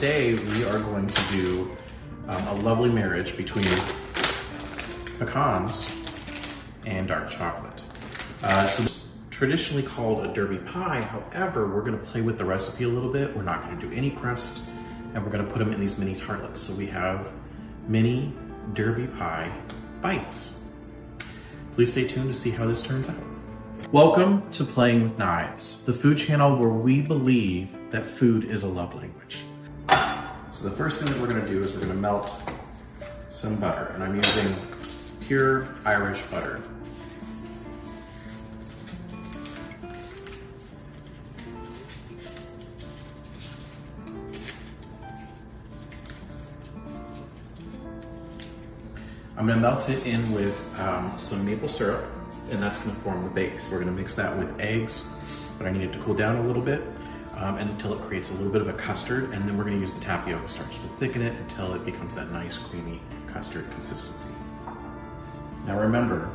today we are going to do a lovely marriage between pecans and dark chocolate. So it's traditionally called a derby pie. However, we're gonna play with the recipe a little bit. We're not gonna do any crust, and we're gonna put them in these mini tartlets. So we have mini derby pie bites. Please stay tuned to see how this turns out. Welcome to Playing with Knives, the food channel where we believe that food is a love language. So the first thing that we're gonna do is we're gonna melt some butter, and I'm using pure Irish butter. I'm gonna melt it in with some maple syrup, and that's gonna form the base. We're gonna mix that with eggs, but I need it to cool down a little bit until it creates a little bit of a custard, and then we're gonna use the tapioca starch to thicken it until it becomes that nice creamy custard consistency. Now remember,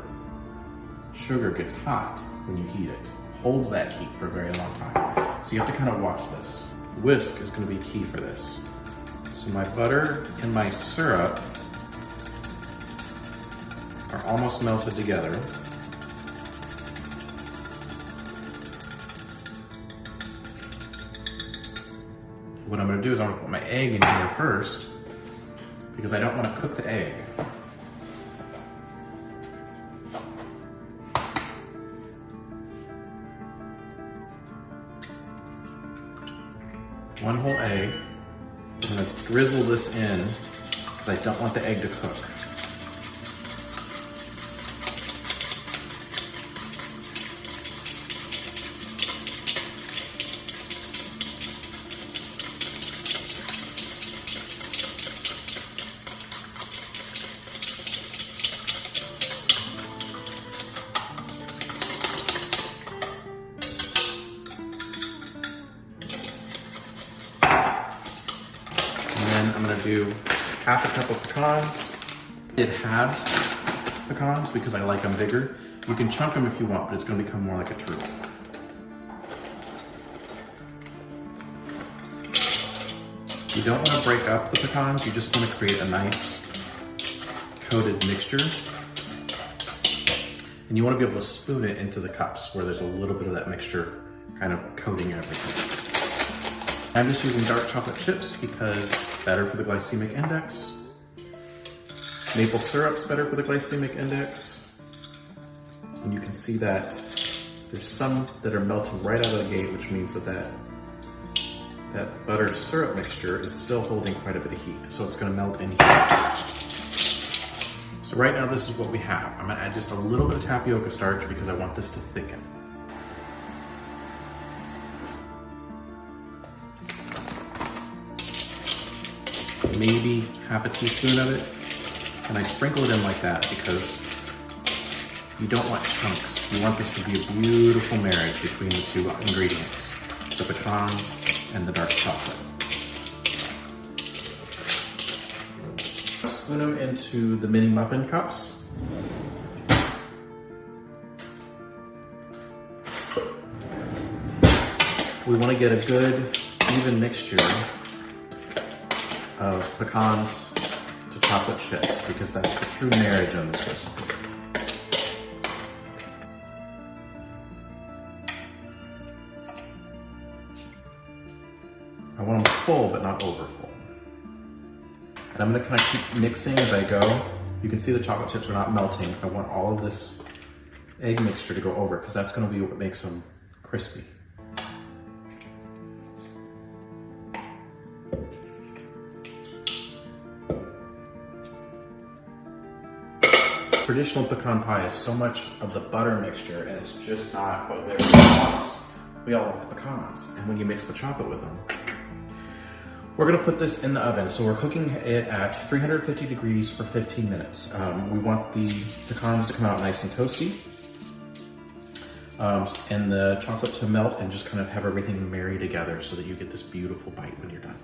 sugar gets hot when you heat it, holds that heat for a very long time. So you have to kind of watch this. Whisk is gonna be key for this. So my butter and my syrup are almost melted together. What I'm gonna do is I'm gonna put my egg in here first because I don't wanna cook the egg. One whole egg. I'm gonna drizzle this in because I don't want the egg to cook. I'm gonna do half a cup of pecans. It halved pecans because I like them bigger. You can chunk them if you want, but it's gonna become more like a turtle. You don't wanna break up the pecans, you just wanna create a nice coated mixture. And you wanna be able to spoon it into the cups where there's a little bit of that mixture kind of coating everything. I'm just using dark chocolate chips because better for the glycemic index. Maple syrup's better for the glycemic index. And you can see that there's some that are melting right out of the gate, which means that butter syrup mixture is still holding quite a bit of heat. So it's gonna melt in here. So right now this is what we have. I'm gonna add just a little bit of tapioca starch because I want this to thicken. Maybe half a teaspoon of it, and I sprinkle it in like that because you don't want chunks. You want this to be a beautiful marriage between the two ingredients, the pecans and the dark chocolate. Spoon them into the mini muffin cups. We want to get a good, even mixture of pecans to chocolate chips because that's the true marriage on this recipe. I want them full but not over full. And I'm gonna kind of keep mixing as I go. You can see the chocolate chips are not melting. I want all of this egg mixture to go over because that's gonna be what makes them crispy. Traditional pecan pie is so much of the butter mixture, and it's just not what everyone wants. We all want the pecans, and when you mix the chocolate with them. We're gonna put this in the oven. So we're cooking it at 350 degrees for 15 minutes. We want the pecans to come out nice and toasty, and the chocolate to melt and just kind of have everything marry together so that you get this beautiful bite when you're done.